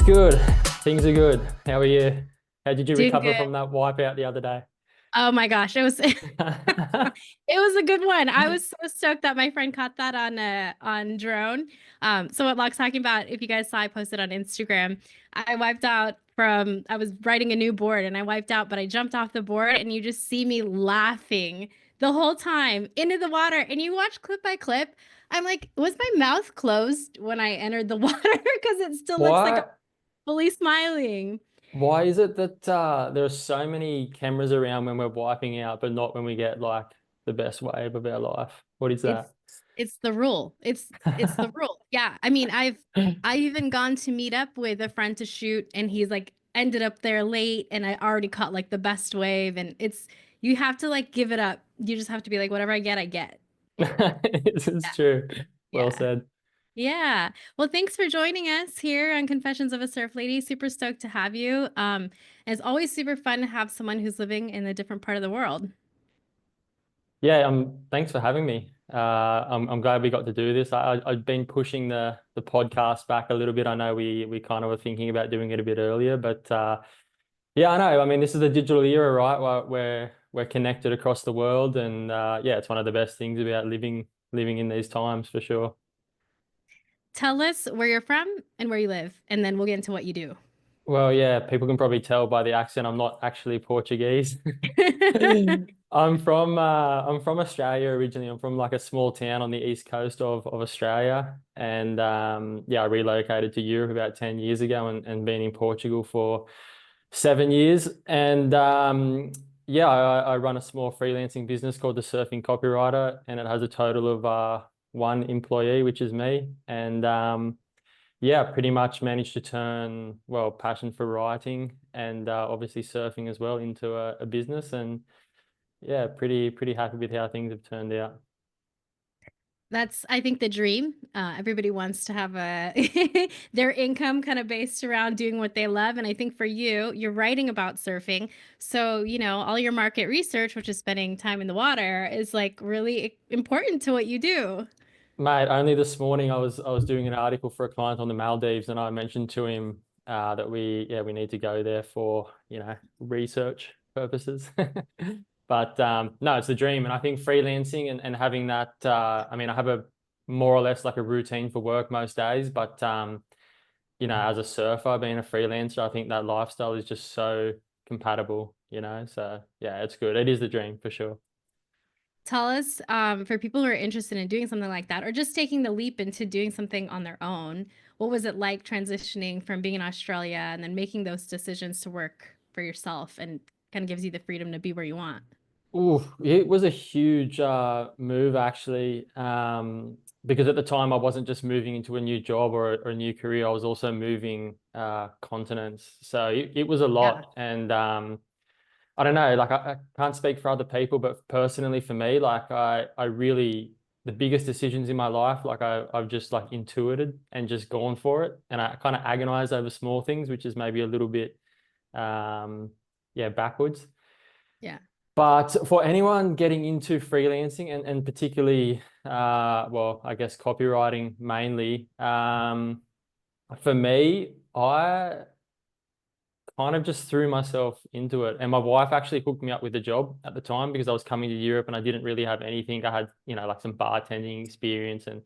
Good. Things are good. How are you? How did you Doing recover good. from that wipeout the other day? Oh my gosh, it was it was a good one. I was so stoked that my friend caught that on drone. So what Locke's talking about, if you guys saw, I posted on Instagram. I was writing a new board and I wiped out, but I jumped off the board and you just see me laughing the whole time into the water. And you watch clip by clip. I'm like, was my mouth closed when I entered the water? Because it still looks like I'm Why fully smiling. why is it that there are so many cameras around when we're wiping out, but not when we get like the best wave of our life? What is It's that? it's the rule. It's the rule. Yeah. I mean, I've even gone to meet up with a friend to shoot and he's like ended up there late and I already caught like the best wave and it's you have to like give it up. You just have to be like whatever I get, I get. This is Yeah. true. Well Yeah. said. Yeah. Well, thanks for joining us here on Confessions of a Surf Lady. Super stoked to have you. It's always super fun to have someone who's living in a different part of the world. Yeah, thanks for having me. I'm glad we got to do this. I've been pushing the podcast back a little bit. I know we kind of were thinking about doing it a bit earlier, but yeah, I know. I mean, this is the digital era, right? Where we're connected across the world, and yeah, it's one of the best things about living in these times for sure. Tell us where you're from and where you live, and then we'll get into what you do. Well, yeah, people can probably tell by the accent I'm not actually Portuguese. I'm from Australia originally. I'm from like a small town on the east coast of Australia, and yeah, I relocated to Europe about 10 years ago, and been in Portugal for 7 years. And yeah, I run a small freelancing business called the Surfing Copywriter, and it has a total of one employee, which is me. And yeah, pretty much managed to turn, well, passion for writing and obviously surfing as well into a business. And yeah, pretty happy with how things have turned out. That's, I think, the dream. Everybody wants to have a their income kind of based around doing what they love. And I think for you, you're writing about surfing. So, all your market research, which is spending time in the water, is like really important to what you do. Mate, only this morning I was doing an article for a client on the Maldives, and I mentioned to him that we need to go there for research purposes. But no, it's the dream, and I think freelancing and having that. I mean, I have a more or less like a routine for work most days, but as a surfer, being a freelancer, I think that lifestyle is just so compatible. So yeah, it's good. It is the dream for sure. Tell us, for people who are interested in doing something like that, or just taking the leap into doing something on their own, what was it like transitioning from being in Australia and then making those decisions to work for yourself and kind of gives you the freedom to be where you want? Ooh, it was a huge move actually, because at the time I wasn't just moving into a new job or a new career. I was also moving continents, so it was a Yeah. lot. And I don't know, like I can't speak for other people, but personally for me, like I really the biggest decisions in my life, like I've just like intuited and just gone for it, and I kind of agonize over small things, which is maybe a little bit yeah, backwards. Yeah. But for anyone getting into freelancing and particularly, well, I guess copywriting mainly, for me, I kind of just threw myself into it. And my wife actually hooked me up with a job at the time because I was coming to Europe and I didn't really have anything. I had, like some bartending experience and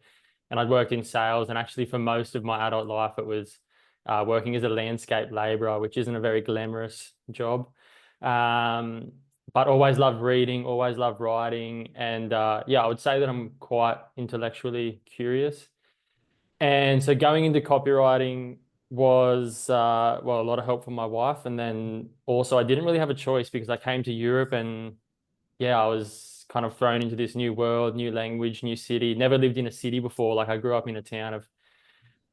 I'd worked in sales. And actually, for most of my adult life, it was working as a landscape laborer, which isn't a very glamorous job. Um, but always loved reading, always loved writing. And yeah, I would say that I'm quite intellectually curious. And so going into copywriting was well, a lot of help from my wife. And then also I didn't really have a choice because I came to Europe and yeah, I was kind of thrown into this new world, new language, new city. Never lived in a city before. Like I grew up in a town of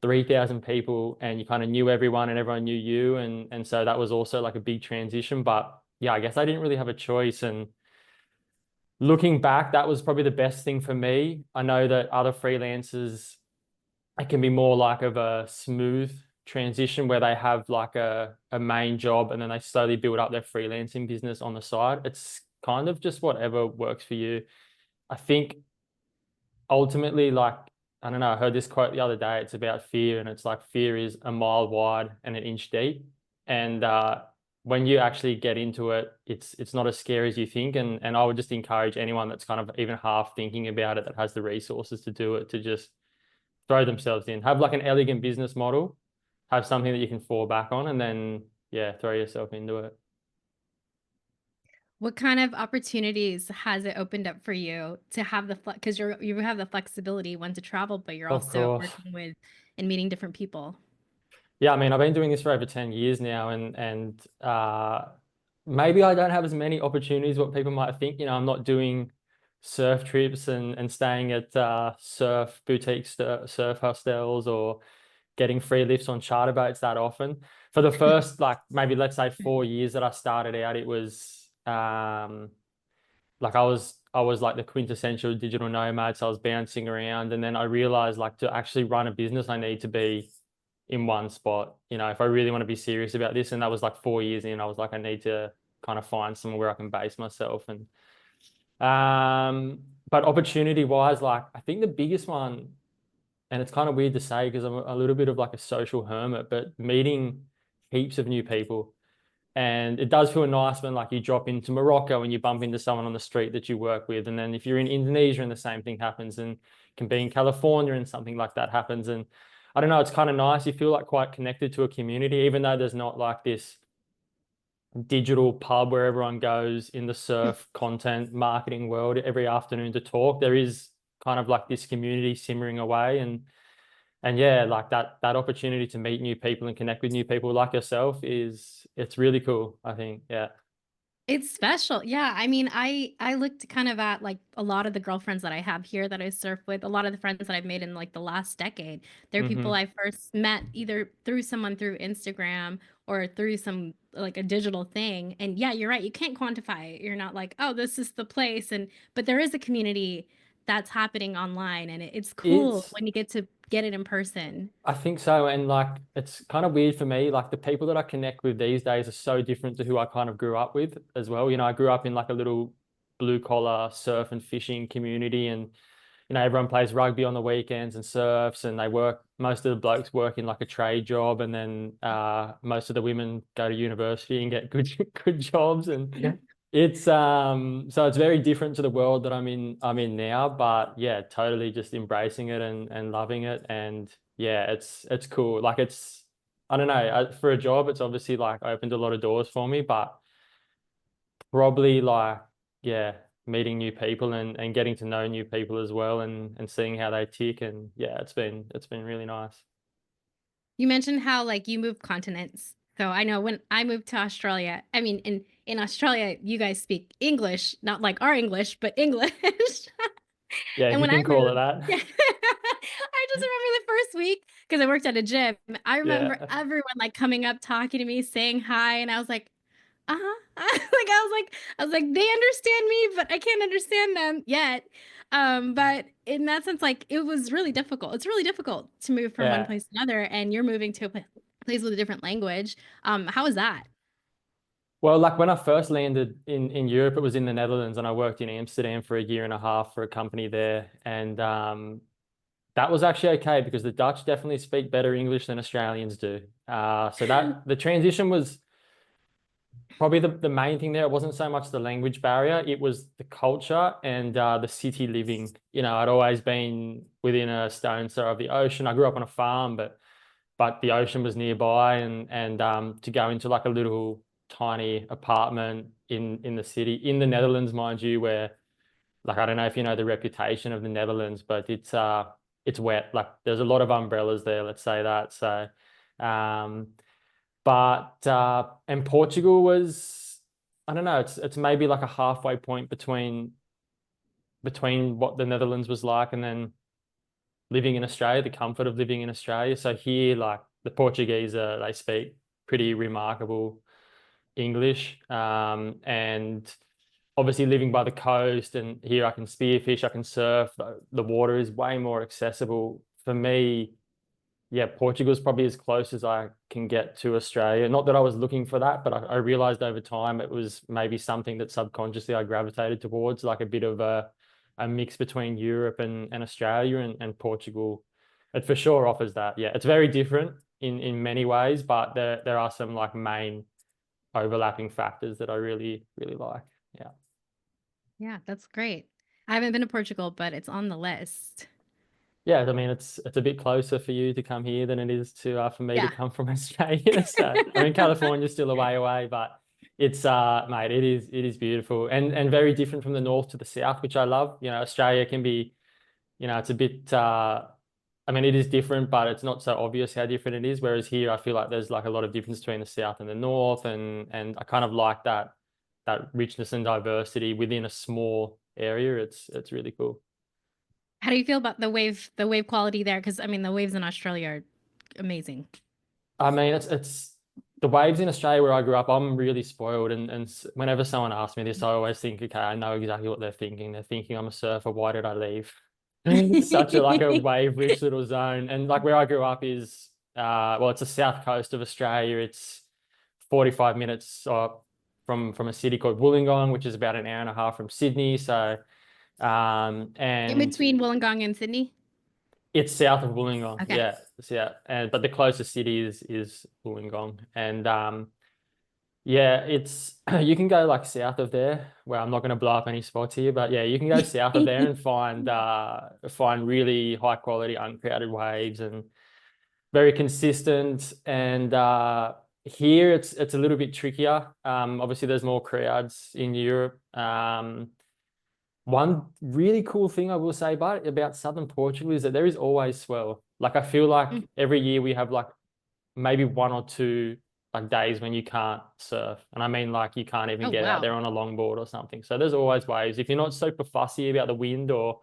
3,000 people and you kind of knew everyone and everyone knew you. And so that was also like a big transition. But yeah, I guess I didn't really have a choice. And looking back, that was probably the best thing for me. I know that other freelancers, it can be more like of a smooth transition where they have like a main job and then they slowly build up their freelancing business on the side. It's kind of just whatever works for you. I think ultimately, like, I don't know, I heard this quote the other day. It's about fear, and it's like fear is a mile wide and an inch deep. And when you actually get into it, it's not as scary as you think. And I would just encourage anyone that's kind of even half thinking about it, that has the resources to do it, to just throw themselves in. Have like an elegant business model, have something that you can fall back on, and then yeah, throw yourself into it. What kind of opportunities has it opened up for you to have the because you have the flexibility when to travel, but you're Of also course. working with and meeting different people? Yeah, I mean, I've been doing this for over 10 years now, and maybe I don't have as many opportunities what people might think. You know, I'm not doing surf trips and staying at surf boutique surf hostels, or getting free lifts on charter boats that often. For the first, like, maybe let's say 4 years that I started out, it was like I was like the quintessential digital nomad. So I was bouncing around, and then I realized, like, to actually run a business, I need to be in one spot. You know, if I really want to be serious about this, and that was like 4 years in, I was like, I need to kind of find somewhere where I can base myself. And but opportunity wise, like, I think the biggest one, and it's kind of weird to say because I'm a little bit of like a social hermit, but meeting heaps of new people. And it does feel nice when, like, you drop into Morocco and you bump into someone on the street that you work with. And then if you're in Indonesia and the same thing happens, and can be in California and something like that happens. And I don't know, it's kind of nice. You feel like quite connected to a community, even though there's not like this digital pub where everyone goes in the surf content marketing world every afternoon to talk. There is kind of like this community simmering away. And yeah, like that opportunity to meet new people and connect with new people like yourself it's really cool, I think. Yeah. It's special. Yeah. I mean, I looked kind of at like a lot of the girlfriends that I have here that I surf with, a lot of the friends that I've made in like the last decade. They're people Mm-hmm. I first met either through someone through Instagram or through some like a digital thing. And yeah, you're right. You can't quantify it. You're not like, oh, this is the place. And but there is a community that's happening online, and it's cool It's when you get to get it in person. I think so. And like, it's kind of weird for me. Like, the people that I connect with these days are so different to who I kind of grew up with as well. You know, I grew up in like a little blue collar surf and fishing community, and you know, everyone plays rugby on the weekends and surfs, and most of the blokes work in like a trade job, and then most of the women go to university and get good good jobs. And yeah, so it's very different to the world that I'm in now. But yeah, totally just embracing it and loving it. And yeah, it's cool. Like, I don't know, for a job, it's obviously like opened a lot of doors for me, but probably like, yeah, meeting new people and getting to know new people as well, and seeing how they tick. And yeah, it's been really nice. You mentioned how like you move continents. So I know when I moved to Australia, I mean in Australia you guys speak English, not like our English, but English. Yeah, if And you when I can call it moved, that. yeah, I just remember the first week because I worked at a gym. I remember Yeah, everyone like coming up, talking to me, saying hi, and I was like, uh-huh. I was like, they understand me, but I can't understand them yet. But in that sense, like it was really difficult. It's really difficult to move from one yeah. place to another, and you're moving to a place with a different language. How is that? Well, like, when I first landed in Europe, it was in the Netherlands, and I worked in Amsterdam for a year and a half for a company there. And that was actually okay, because the Dutch definitely speak better English than Australians do. So that the transition was probably the main thing there. It wasn't so much the language barrier, it was the culture and the city living. You know, I'd always been within a stone's throw of the ocean. I grew up on a farm, but the ocean was nearby, and to go into like a little tiny apartment in the city in the Netherlands, mind you, where, like, I don't know if you know the reputation of the Netherlands, but it's wet. Like, there's a lot of umbrellas there, let's say that. So um but and Portugal was, I don't know, it's maybe like a halfway point between what the Netherlands was like, and then living in Australia, the comfort of living in Australia. So here, like, the Portuguese, they speak pretty remarkable English. And obviously living by the coast, and here I can spearfish, I can surf. The water is way more accessible for me. Yeah, Portugal's probably as close as I can get to Australia. Not that I was looking for that, but I realized over time it was maybe something that subconsciously I gravitated towards, like a bit of a a mix between Europe and Australia and Portugal. It for sure offers that. Yeah, it's very different in many ways, but there are some like main overlapping factors that I really, really like. Yeah. Yeah, that's great. I haven't been to Portugal, but it's on the list. Yeah, I mean, it's a bit closer for you to come here than it is to for me to Yeah. come from Australia. So I mean, California's still a way away, but it's mate, it is beautiful and very different from the north to the south, which I love. You know, Australia can be, you know, it's a bit I mean, it is different, but it's not so obvious how different it is. Whereas here, I feel like there's like a lot of difference between the south and the north, and I kind of like that richness and diversity within a small area. It's really cool. How do you feel about the wave quality there? Because I mean, the waves in Australia are amazing. I mean, it's the waves in Australia where I grew up. I'm really spoiled, and whenever someone asks me this, I always think, okay, I know exactly what they're thinking. They're thinking I'm a surfer. Why did I leave? Such a like a wave-rich little zone, and like where I grew up is well, it's the south coast of Australia. It's 45 minutes from a city called Wollongong, which is about an hour and a half from Sydney. So In and between Wollongong and Sydney? it's south of Wollongong, Okay. yeah, and but the closest city is Wollongong, and yeah, it's you can go like south of there. Well, I'm not going to blow up any spots here, but yeah, you can go south of there and find really high quality uncrowded waves and very consistent. And here it's a little bit trickier. Obviously, there's more crowds in Europe. One really cool thing I will say about southern Portugal is that there is always swell. Like I feel like every year we have like maybe one or two like days when you can't surf. And I mean like you can't even get out there on a longboard or something. So there's always waves. If you're not super fussy about the wind or,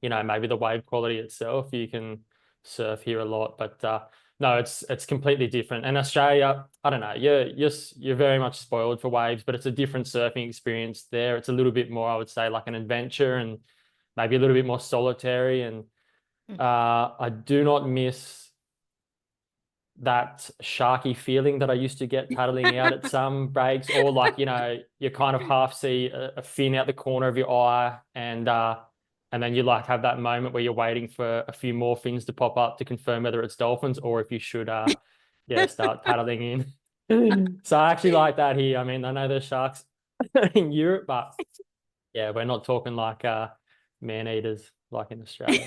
you know, maybe the wave quality itself, you can surf here a lot. But no, it's completely different. And Australia, I don't know, you're very much spoiled for waves, but it's a different surfing experience there. It's a little bit more, I would say, like an adventure and maybe a little bit more solitary. And I do not miss that sharky feeling that I used to get paddling out at some breaks, or like, you know, you kind of half see a fin out the corner of your eye, and then you like have that moment where you're waiting for a few more fins to pop up to confirm whether it's dolphins or if you should yeah, start paddling in. So I actually like that here. I mean, I know there's sharks in Europe, but yeah, we're not talking like man eaters like in Australia.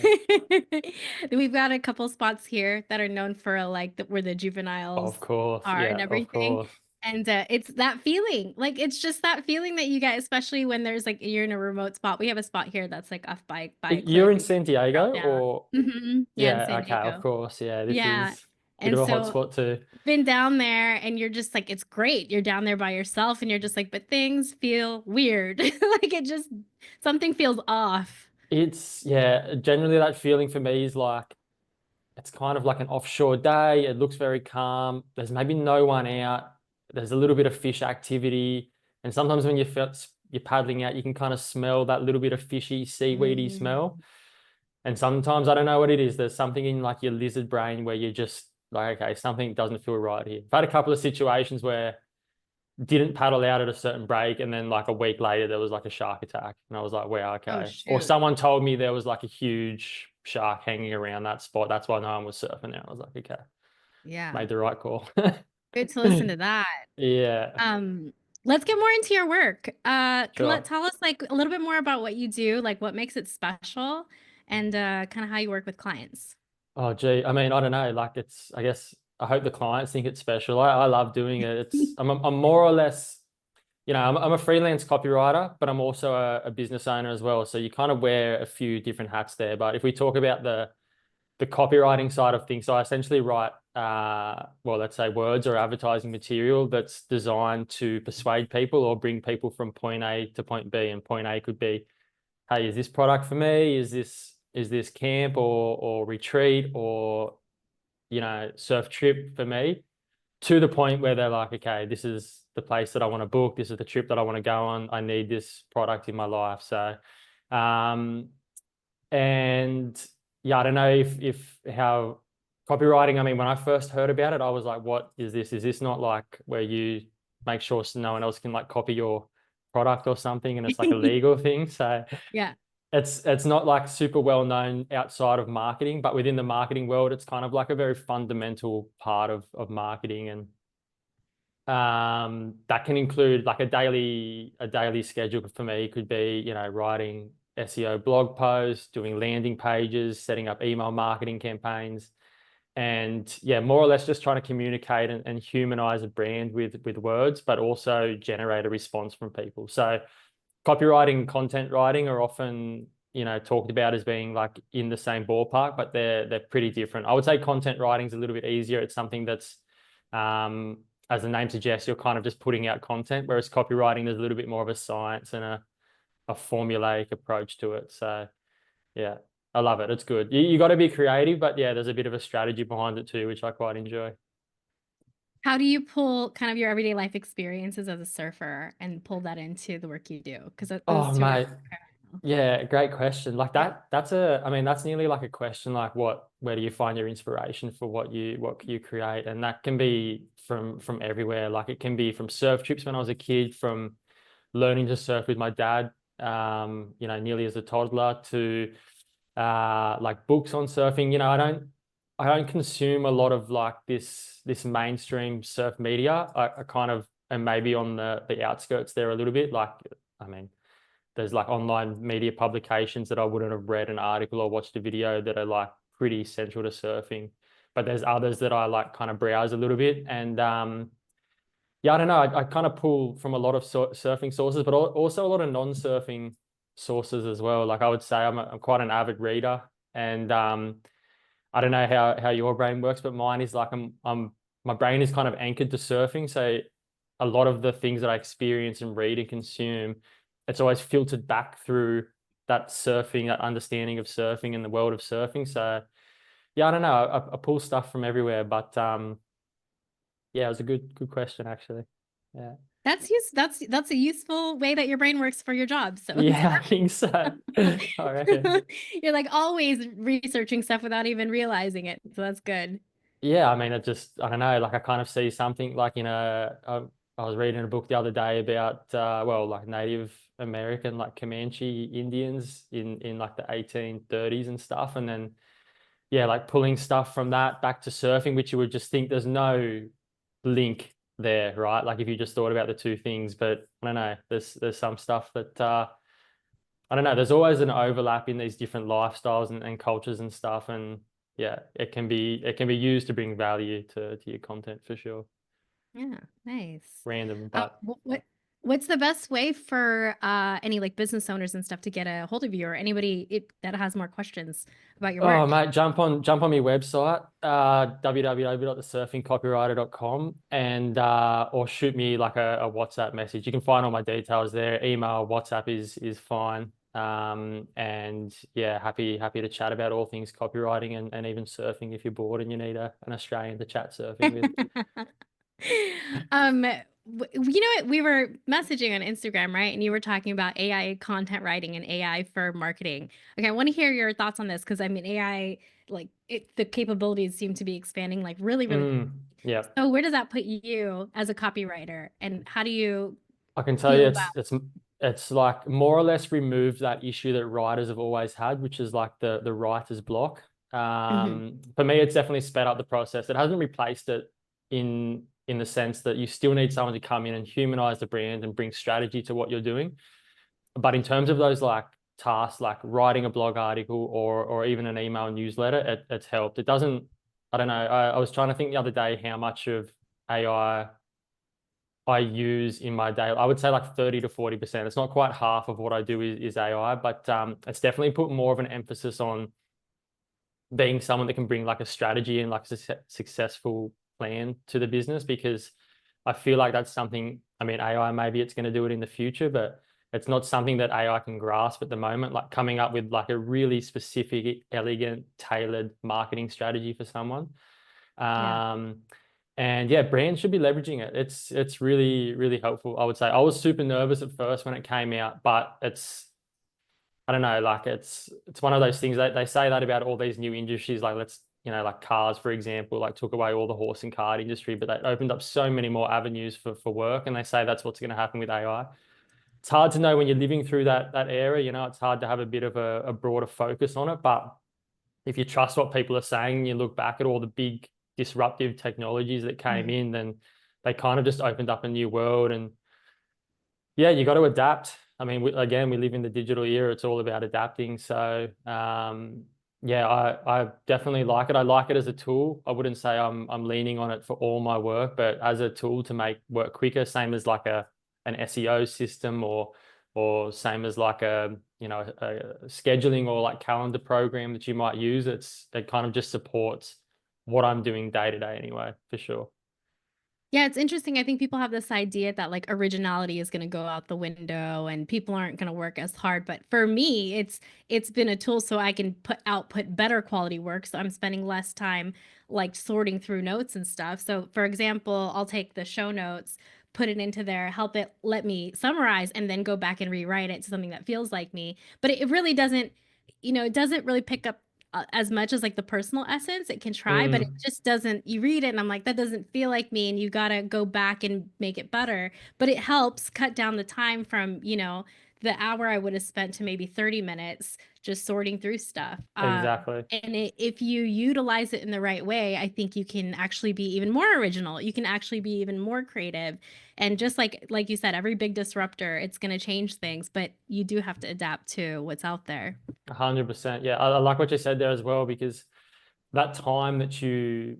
We've got a couple spots here that are known for like where the juveniles Of course, are and yeah, of everything. course. And it's that feeling, like it's just that feeling that you get, especially when there's like you're in a remote spot. We have a spot here that's like off by a You're cliff in and San drop Diego down. or Yeah, in yeah, San okay, of Diego. course. Yeah, this Yeah. is a bit And of a hot so spot too. been down there and you're just like, it's great. You're down there by yourself and you're just like, but things feel weird. Like it just, something feels off. It's yeah, generally that feeling for me is like it's kind of like an offshore day. It looks very calm. There's maybe no one out. There's a little bit of fish activity. And sometimes when you're paddling out, you can kind of smell that little bit of fishy, seaweedy smell. And sometimes I don't know what it is. There's something in like your lizard brain where you're just like, okay, something doesn't feel right here. I've had a couple of situations where didn't paddle out at a certain break, and then like a week later there was like a shark attack, and I was like, wow, Oh, okay. Or shoot. someone told me there was like a huge shark hanging around that spot. That's why no one was surfing there. I was like, okay, Yeah. made the right call. Good to listen to that. Yeah, Let's get more into your work. sure. Tell us like a little bit more about what you do, like what makes it special, and kind of how you work with clients. Oh, gee. I mean, I don't know. Like I guess I hope the clients think it's special. I love doing it. I'm more or less, you know, I'm a freelance copywriter, but I'm also a business owner as well. So you kind of wear a few different hats there. But if we talk about the copywriting side of things, so I essentially write, well, let's say words or advertising material that's designed to persuade people or bring people from point A to point B. And point A could be, hey, is this product for me? Is this camp or retreat or, you know, surf trip for me? To the point where they're like, okay, this is the place that I want to book. This is the trip that I want to go on. I need this product in my life. So, and yeah, I don't know if how copywriting, I mean, when I first heard about it, I was like, what is this? Is this not like where you make sure so no one else can like copy your product or something and it's like a legal thing? So Yeah. it's not like super well known outside of marketing, but within the marketing world, it's kind of like a very fundamental part of marketing. And that can include like a daily schedule for me could be, writing SEO blog posts, doing landing pages, setting up email marketing campaigns, and yeah, more or less just trying to communicate and humanize a brand with words, but also generate a response from people. So copywriting and content writing are often, talked about as being like in the same ballpark, but they're pretty different. I would say content writing is a little bit easier. It's something that's, as the name suggests, you're kind of just putting out content, whereas copywriting, there's a little bit more of a science and a formulaic approach to it. So yeah, I love it. It's good. You got to be creative, but yeah, there's a bit of a strategy behind it too, which I quite enjoy. How do you pull kind of your everyday life experiences as a surfer and pull that into the work you do? Because those Oh, two are mate. Yeah, great question. Like yeah. I mean, that's nearly like a question like where do you find your inspiration for what you create? And that can be from everywhere. Like it can be from surf trips when I was a kid, from learning to surf with my dad, nearly as a toddler, to like books on surfing. I don't consume a lot of like this mainstream surf media. I kind of am maybe on the outskirts there a little bit. Like, I mean, there's like online media publications that I wouldn't have read an article or watched a video that are like pretty central to surfing. But there's others that I like kind of browse a little bit. And yeah, I don't know. I kind of pull from a lot of surfing sources, but also a lot of non-surfing sources as well. Like I would say I'm quite an avid reader, and I don't know how your brain works, but mine is like my brain is kind of anchored to surfing. So a lot of the things that I experience and read and consume, it's always filtered back through that surfing, that understanding of surfing and the world of surfing. So yeah, I don't know. I pull stuff from everywhere, but yeah, it was a good question actually. Yeah. That's a useful way that your brain works for your job. So it's Yeah, I think so. I reckon. perfect. You're like always researching stuff without even realizing it. So that's good. Yeah, I mean, I don't know, like I kind of see something like, I was reading a book the other day about, well, like Native American, like Comanche Indians in like the 1830s and stuff. And then, yeah, like pulling stuff from that back to surfing, which you would just think there's no link there, right? Like if you just thought about the two things, but I don't know, there's some stuff that, I don't know, there's always an overlap in these different lifestyles and cultures and stuff. And yeah, it can be used to bring value to your content for sure. Yeah, nice. Random, but What's the best way for any like business owners and stuff to get a hold of you or anybody that has more questions about your oh work? mate, jump on my website, www.thesurfingcopywriter.com, and or shoot me like a WhatsApp message. You can find all my details there. Email, WhatsApp is fine. And yeah, happy to chat about all things copywriting and even surfing if you're bored and you need an Australian to chat surfing with. You know what? We were messaging on Instagram, right? And you were talking about AI content writing and AI for marketing. Okay, I want to hear your thoughts on this because I mean, AI, like the capabilities seem to be expanding like really, really. Yeah. So where does that put you as a copywriter, and how do you I can tell you feel about? it's like more or less removed that issue that writers have always had, which is like the writer's block. Mhm. For me, it's definitely sped up the process. It hasn't replaced it in the sense that you still need someone to come in and humanize the brand and bring strategy to what you're doing. But in terms of those like tasks, like writing a blog article or even an email newsletter, it's helped. It doesn't, I don't know. I was trying to think the other day how much of AI I use in my day. I would say like 30 to 40%. It's not quite half of what I do is AI, but it's definitely put more of an emphasis on being someone that can bring like a strategy and like a successful plan to the business, because I feel like that's something, I mean, AI, maybe it's going to do it in the future, but it's not something that AI can grasp at the moment, like coming up with like a really specific, elegant, tailored marketing strategy for someone. Yeah. Um, and yeah, brands should be leveraging it. It's really, really helpful, I would say. I was super nervous at first when it came out, but I don't know, like it's one of those things that they say that about all these new industries, like like cars, for example, like took away all the horse and cart industry, but that opened up so many more avenues for work. And they say that's what's going to happen with AI. it's hard to know when you're living through that era, you know, it's hard to have a bit of a broader focus on it. But if you trust what people are saying, you look back at all the big disruptive technologies that came in, then they kind of just opened up a new world. And yeah, you got to adapt. I mean, again, we live in the digital era. It's all about adapting. So yeah, I definitely like it. I like it as a tool. I wouldn't say I'm leaning on it for all my work, but as a tool to make work quicker, same as like an SEO system, or same as like a, you know, a scheduling or like calendar program that you might use. It kind of just supports what I'm doing day to day anyway, for sure. Yeah, it's interesting. I think people have this idea that like originality is going to go out the window and people aren't going to work as hard. But for me, it's been a tool so I can output better quality work. So I'm spending less time like sorting through notes and stuff. So for example, I'll take the show notes, put it into there, help it let me summarize, and then go back and rewrite it to something that feels like me. But it really doesn't, it doesn't really pick up as much as like the personal essence. It can try, but it Mm, just doesn't. You read it and I'm like, that doesn't feel like me, and you got to go back and make it better. But it helps cut down the time from, the hour I would have spent to maybe 30 minutes just sorting through stuff. exactly. And if you utilize it in the right way, I think you can actually be even more original. You can actually be even more creative. And just like you said, every big disruptor, it's going to change things, but you do have to adapt to what's out there. 100%. Yeah, I like what you said there as well, because that time that you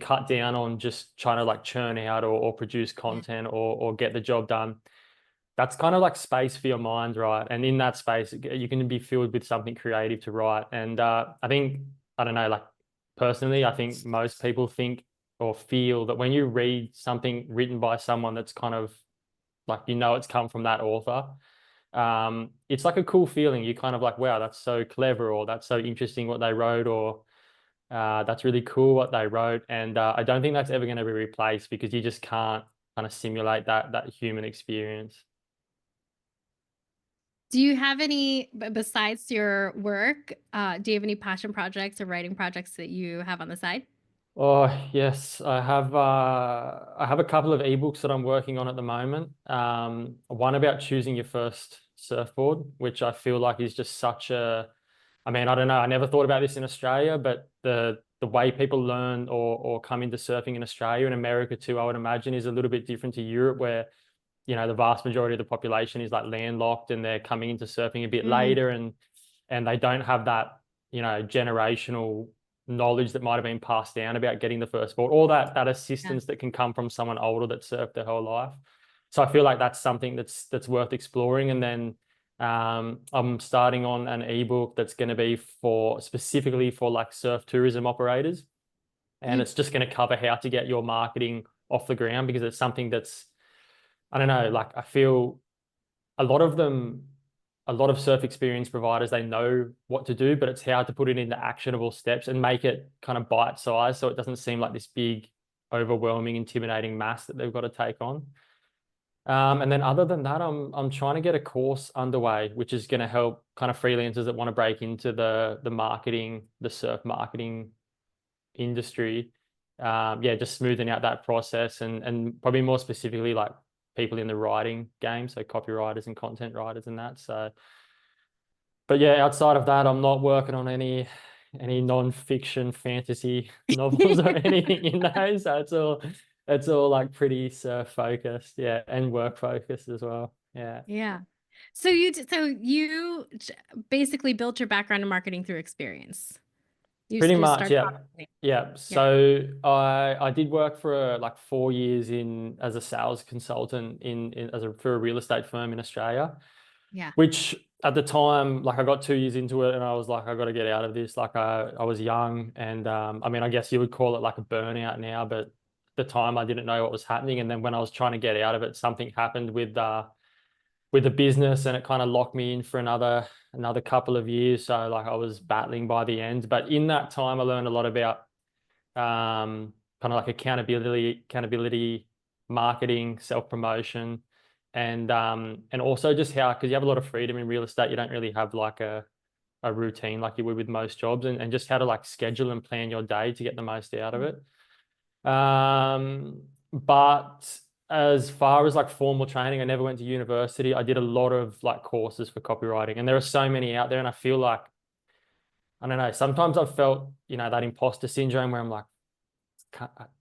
cut down on just trying to like churn out or produce Yeah. content or get the job done, that's kind of like space for your mind, right? And in that space, you can be filled with something creative to write. And I think, I don't know, like personally, I think most people think or feel that when you read something written by someone that's kind of like, you know, it's come from that author, it's like a cool feeling. You kind of like, wow, that's so clever, or that's so interesting what they wrote, or that's really cool what they wrote. And I don't think that's ever going to be replaced, because you just can't kind of simulate that human experience. Do you have any, besides your work, do you have any passion projects or writing projects that you have on the side? Oh, yes, I have a couple of ebooks that I'm working on at the moment. One about choosing your first surfboard, which I feel like is just such a, I mean, I don't know, I never thought about this in Australia, but the way people learn or come into surfing in Australia and America too, I would imagine, is a little bit different to Europe, where, you know, the vast majority of the population is like landlocked and they're coming into surfing a bit Mm, later, and they don't have that, you know, generational knowledge that might have been passed down about getting the first board, all that yeah. assistance that can come from someone older that surfed their whole life. So I feel like that's something that's worth exploring. And then I'm starting on an ebook that's going to be for specifically for like surf tourism operators, and Mm. it's just going to cover how to get your marketing off the ground, because it's something that's, I don't know, like I feel a lot of them, a lot of surf experience providers, they know what to do, but it's how to put it into actionable steps and make it kind of bite sized, so it doesn't seem like this big, overwhelming, intimidating mass that they've got to take on. And then other than that, I'm trying to get a course underway, which is going to help kind of freelancers that want to break into the marketing, the surf marketing industry. Yeah, just smoothing out that process, and probably more specifically like people in the writing game, so copywriters and content writers and that. So, but yeah, outside of that, I'm not working on any non-fiction fantasy novels or anything, you know. So it's all like pretty surf focused, yeah, and work focused as well. Yeah. Yeah. So you basically built your background in marketing through experience. You Pretty just much, started yeah. marketing. Yeah. Yeah. So I did work for like 4 years in as a sales consultant for a real estate firm in Australia, Yeah. which at the time, like I got 2 years into it and I was like, I got to get out of this. Like I was young, and I mean, I guess you would call it like a burnout now, but at the time I didn't know what was happening. And then when I was trying to get out of it, something happened with the business, and it kind of locked me in for another couple of years. So like I was battling by the end. But in that time I learned a lot about kind of like accountability, marketing, self-promotion, and also just how, because you have a lot of freedom in real estate, you don't really have like a routine like you would with most jobs, and just how to like schedule and plan your day to get the most out of it. But as far as like formal training, I never went to university. I did a lot of like courses for copywriting, and there are so many out there. And I feel like, I don't know, sometimes I've felt, that imposter syndrome where I'm like,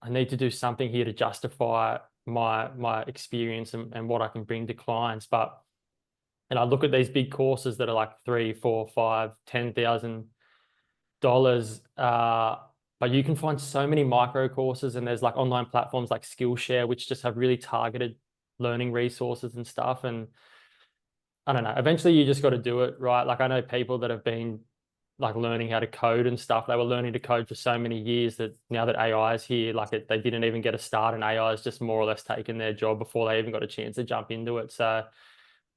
I need to do something here to justify my experience and what I can bring to clients. But, and I look at these big courses that are like $3, $4, $5, $10,000, but you can find so many micro courses, and there's like online platforms like Skillshare, which just have really targeted learning resources and stuff. And I don't know, eventually you just got to do it, right? Like I know people that have been like learning how to code and stuff. They were learning to code for so many years that now that AI is here, like they didn't even get a start, and AI is just more or less taken their job before they even got a chance to jump into it. So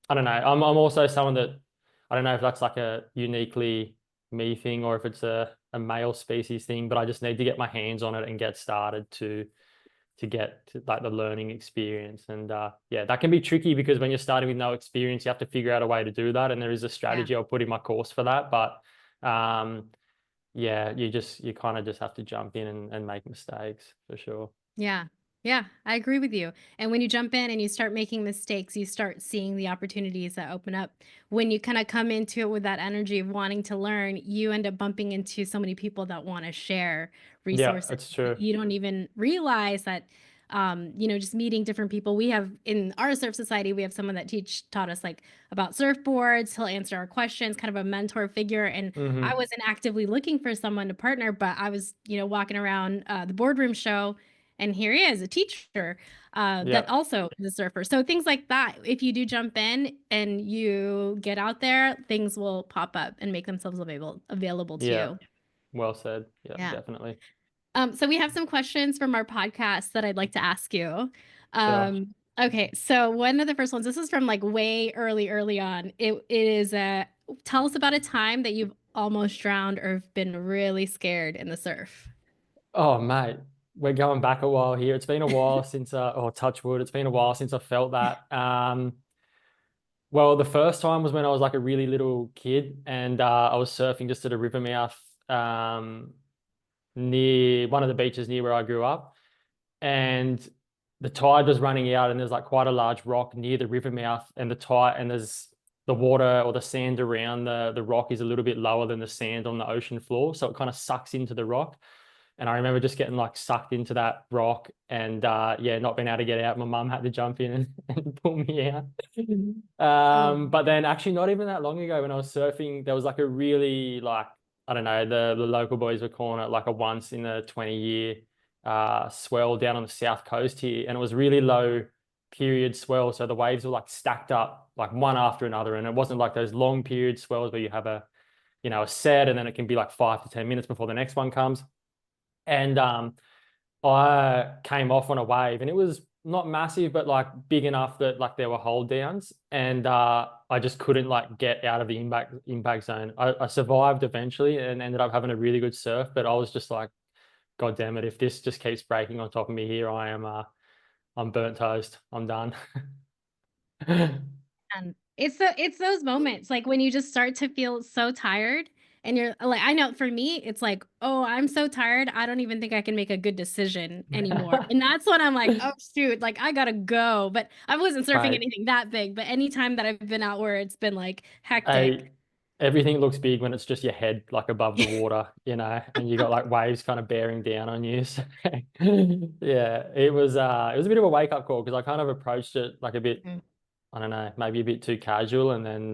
I don't know. I'm also someone that, I don't know if that's like a uniquely me thing or if it's a male species thing, but I just need to get my hands on it and get started to get to like the learning experience. And yeah, that can be tricky because when you're starting with no experience, you have to figure out a way to do that. And there is a strategy I'll put in my course for that. But yeah, you kind of just have to jump in and make mistakes for sure. Yeah. Yeah, I agree with you. And when you jump in and you start making mistakes, you start seeing the opportunities that open up. When you kind of come into it with that energy of wanting to learn, you end up bumping into so many people that want to share Yeah, resources. it's true. You don't even realize that, just meeting different people. We have in our surf society, we have someone that taught us like about surfboards. He'll answer our questions, kind of a mentor figure. And I wasn't actively looking for someone to partner, but I was, walking around the boardroom show. And here he is, a teacher that also is a surfer. So things like that, if you do jump in and you get out there, things will pop up and make themselves available to you. Well said. Yeah, Yeah. definitely. So we have some questions from our podcast that I'd like to ask you. Sure. Okay, so one of the first ones, this is from like way early on. It is tell us about a time that you've almost drowned or have been really scared in the surf. Oh, mate, we're going back a while here. It's been a while since, oh, touch wood, it's been a while since I felt that. Well, the first time was when I was like a really little kid, and I was surfing just at a river mouth near one of the beaches near where I grew up. And the tide was running out, and there's like quite a large rock near the river mouth, and there's the water or the sand around the rock is a little bit lower than the sand on the ocean floor. So it kind of sucks into the rock. And I remember just getting like sucked into that rock and yeah, not being able to get out. My mum had to jump in and pull me out. But then actually not even that long ago when I was surfing, there was like a really like, I don't know, the local boys were calling it like a once in a 20-year swell down on the south coast here. And it was really low period swell. So the waves were like stacked up like one after another. And it wasn't like those long period swells where you have a set and then it can be like 5 to 10 minutes before the next one comes. And I came off on a wave, and it was not massive, but like big enough that like there were hold downs, and I just couldn't like get out of the impact zone. I survived eventually and ended up having a really good surf, but I was just like, God damn it, if this just keeps breaking on top of me here, I'm burnt toast. I'm done. And it's those moments like when you just start to feel so tired and you're like, I know for me, it's like, oh, I'm so tired. I don't even think I can make a good decision anymore. And that's when I'm like, oh shoot, like I gotta go. But I wasn't surfing Mate, anything that big, but anytime that I've been out where it's been like hectic. everything looks big when it's just your head like above the water, and you got like waves kind of bearing down on you. So yeah, it was a bit of a wake up call because I kind of approached it like a bit, I don't know, maybe a bit too casual, and then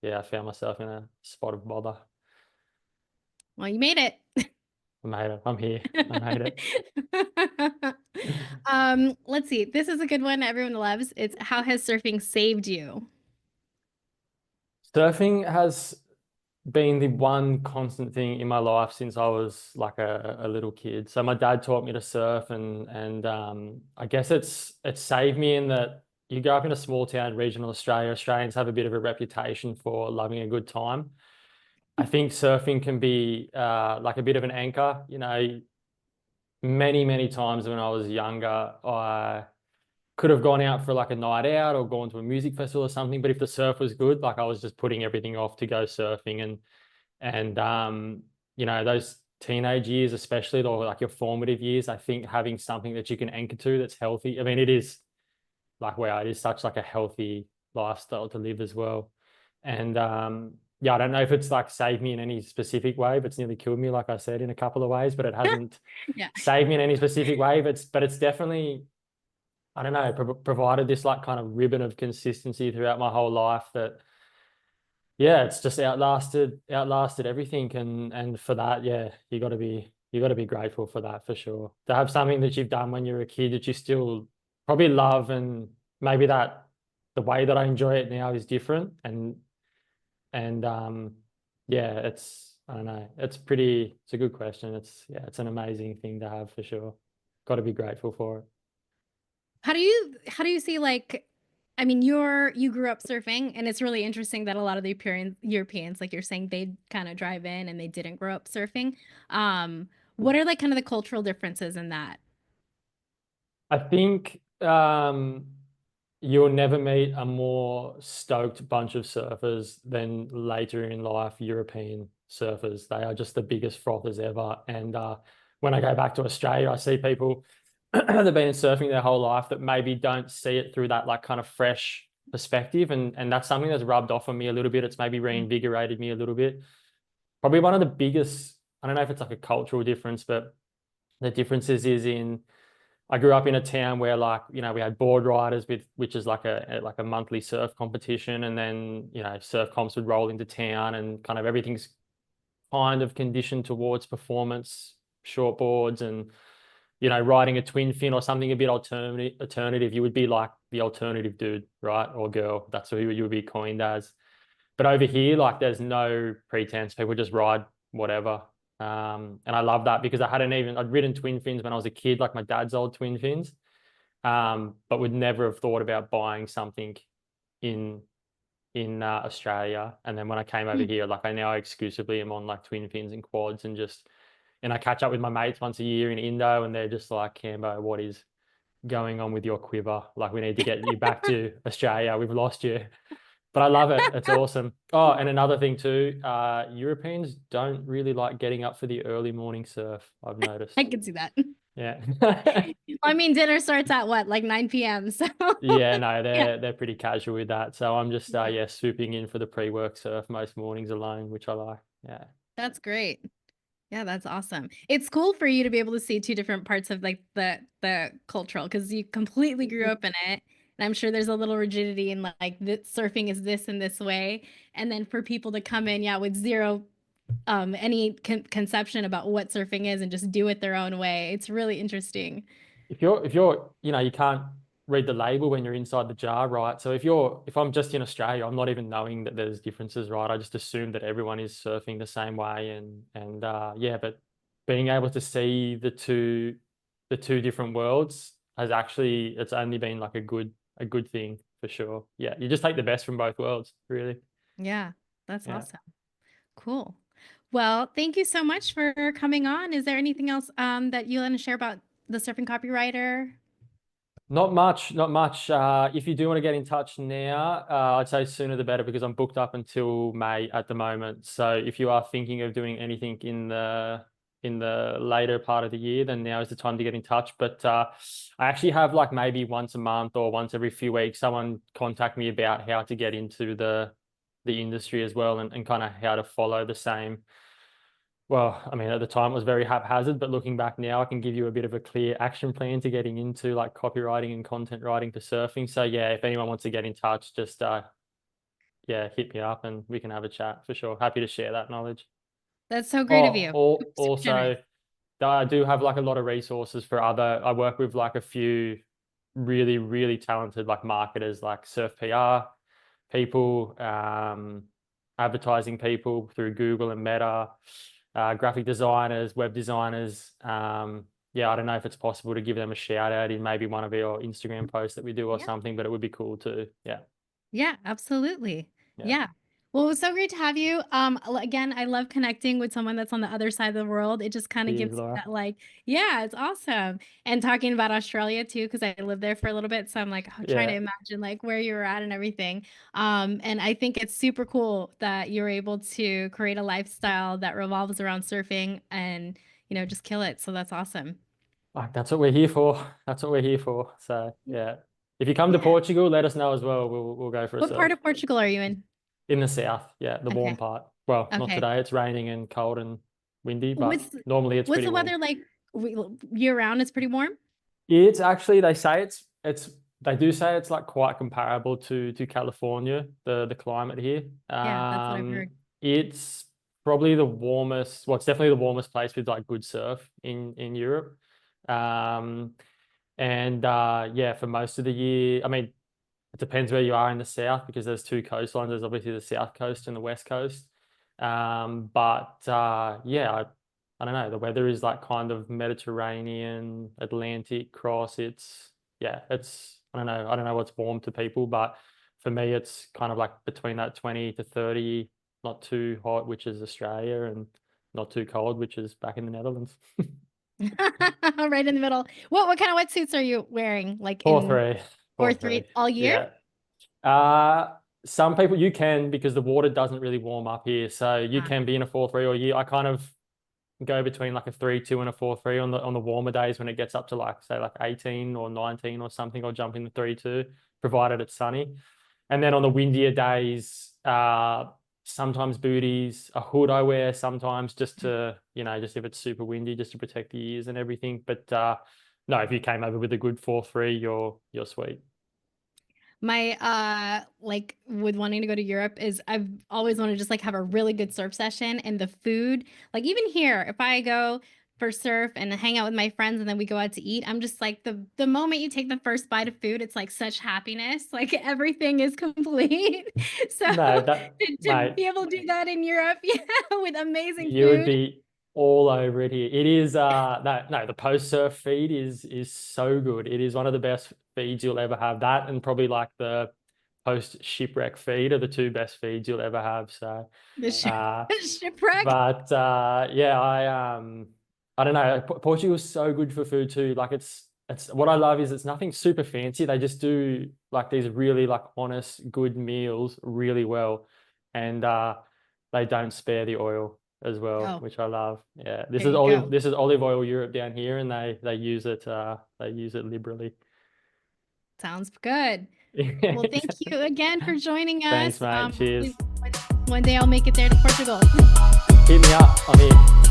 yeah, I found myself in a spot of bother. Well, you made it. I made it. I'm here. I made it. Let's see. This is a good one everyone loves. It's how has surfing saved you? Surfing has been the one constant thing in my life since I was like a little kid. So my dad taught me to surf, and I guess it's saved me in that you grow up in a small town, regional Australia. Australians have a bit of a reputation for loving a good time. I think surfing can be like a bit of an anchor. Many times when I was younger, I could have gone out for like a night out or gone to a music festival or something. But if the surf was good, like I was just putting everything off to go surfing. And those teenage years, especially, or like your formative years, I think having something that you can anchor to that's healthy. I mean, it is like where it is such like a healthy lifestyle to live as well. And yeah, I don't know if it's like saved me in any specific way, but it's nearly killed me, like I said, in a couple of ways, but it hasn't Yeah. saved me in any specific way. But it's definitely, I don't know, provided this like kind of ribbon of consistency throughout my whole life that, yeah, it's just outlasted everything. And for that, yeah, you got to be grateful for that for sure. To have something that you've done when you're a kid that you still probably love, and maybe that the way that I enjoy it now is different. And yeah, I don't know, it's a good question. It's an amazing thing to have for sure. Got to be grateful for it. How do you see, like, I mean, you grew up surfing, and it's really interesting that a lot of the Europeans, like you're saying, they kind of drive in and they didn't grow up surfing. What are like kind of the cultural differences in that? I think you'll never meet a more stoked bunch of surfers than later in life European surfers. They are just the biggest frothers ever. And when I go back to Australia, I see people that have been surfing their whole life that maybe don't see it through that like kind of fresh perspective. And that's something that's rubbed off on me a little bit. It's maybe reinvigorated me a little bit. Probably one of the biggest, I don't know if it's like a cultural difference, but the differences is in I grew up in a town where, like, you know, we had board riders with, which is like a monthly surf competition, and then, you know, surf comps would roll into town, and kind of everything's kind of conditioned towards performance, short boards, and, you know, riding a twin fin or something a bit alternative, you would be like the alternative dude, right? Or girl. That's who you would be coined as. But over here, like, there's no pretense. People just ride whatever. And I love that because I'd ridden twin fins when I was a kid, like my dad's old twin fins, but would never have thought about buying something in Australia. And then when I came over here, like I now exclusively am on like twin fins and quads, and I catch up with my mates once a year in Indo, and they're just like, Cambo, what is going on with your quiver? Like, we need to get you back to Australia. We've lost you. But I love it. It's awesome. Oh, and another thing too, Europeans don't really like getting up for the early morning surf, I've noticed. I can see that. Yeah. I mean, dinner starts at what, like 9 p.m. So Yeah, no, yeah. they're pretty casual with that. So I'm just Yeah. yeah, swooping in for the pre-work surf most mornings alone, which I like. Yeah. That's great. Yeah, that's awesome. It's cool for you to be able to see two different parts of like the cultural, because you completely grew up in it. And I'm sure there's a little rigidity in like this, surfing is this and this way. And then for people to come in, yeah, with zero any conception about what surfing is and just do it their own way. It's really interesting. If you're, you know, you can't read the label when you're inside the jar, right? So if I'm just in Australia, I'm not even knowing that there's differences, right? I just assume that everyone is surfing the same way, and yeah, but being able to see the two different worlds has actually, it's only been like a good thing for sure. Yeah, you just take the best from both worlds, really. Yeah, that's Yeah. awesome. Cool. Well, thank you so much for coming on. Is there anything else that you want to share about the surfing copywriter? Not much, not much. If you do want to get in touch now, I'd say sooner the better because I'm booked up until May at the moment. So if you are thinking of doing anything in the later part of the year, then now is the time to get in touch. But I actually have like maybe once a month or once every few weeks, someone contact me about how to get into the industry as well, and kind of how to follow the same. Well, I mean, at the time it was very haphazard, but looking back now, I can give you a bit of a clear action plan to getting into like copywriting and content writing for surfing. So yeah, if anyone wants to get in touch, just yeah, hit me up and we can have a chat for sure. Happy to share that knowledge. That's so great of Oh, you. Super generous. also, I do have like a lot of resources for I work with like a few really, really talented like marketers, like surf PR people, advertising people through Google and Meta, graphic designers, web designers. Yeah, I don't know if it's possible to give them a shout out in maybe one of your Instagram posts that we do or Yeah. something, but it would be cool too. Yeah. Yeah, absolutely. Yeah. Yeah. Well, it was so great to have you. Again, I love connecting with someone that's on the other side of the world. It just kind of Cheers, gives you Laura. that, like, yeah, it's awesome. And talking about Australia too, because I lived there for a little bit. So I'm like trying to Yeah. imagine like where you were at and everything. And I think it's super cool that you're able to create a lifestyle that revolves around surfing and, just kill it. So that's awesome. Like, that's what we're here for. That's what we're here for. So yeah. If you come to Yeah. Portugal, let us know as well. We'll go for a What surf. part of Portugal are you in? In the south, yeah, the warm Okay. part. Well, not Okay. today. It's raining and cold and windy, but What's normally it's what's pretty the warm. weather like year round? It's pretty warm. It's actually, they say it's they do say it's like quite comparable to California, the climate here. Yeah, that's what I've heard. It's probably the warmest, well, it's definitely the warmest place with like good surf in Europe. Um, and yeah, for most of the year, I mean, it depends where you are in the south because there's two coastlines. There's obviously the south coast and the west coast. But yeah, I don't know. The weather is like kind of Mediterranean, Atlantic cross. It's yeah, it's I don't know what's warm to people, but for me, it's kind of like between that 20 to 30, not too hot, which is Australia, and not too cold, which is back in the Netherlands. Right in the middle. What kind of wetsuits are you wearing? Like Four in three, four, 4-3. three all year? Yeah. Some people you can because the water doesn't really warm up here, so you Ah, can be in a 4-3 all year. I kind of go between like a 3-2 and a 4-3 on the warmer days when it gets up to like say like 18 or 19 or something. I'll jump in the 3-2, provided it's sunny. And then on the windier days, sometimes booties, a hood I wear sometimes just to, just if it's super windy, just to protect the ears and everything. But no, if you came over with a good 4-3, you're sweet. my like with wanting to go to Europe is I've always wanted to just like have a really good surf session, and the food, like even here, if I go for surf and hang out with my friends and then we go out to eat, I'm just like the moment you take the first bite of food, it's like such happiness. Like everything is complete. So No, that to mate, be able to do that in Europe, yeah, with amazing you would food. be all over it here. It is no, the post surf feed is so good. It is one of the best feeds you'll ever have. That and probably like the post shipwreck feed are the two best feeds you'll ever have. So The uh shipwreck. but yeah, I don't know. Portugal's so good for food too. Like it's what I love is it's nothing super fancy. They just do like these really like honest, good meals really well. And they don't spare the oil as well, Oh, which I love. Yeah. there you go. This is olive oil Europe down here and they use it liberally. Sounds good. Well, thank you again for joining Thanks, us. mate. Cheers. Hopefully one day I'll make it there to Portugal. Hit me up. I'm here.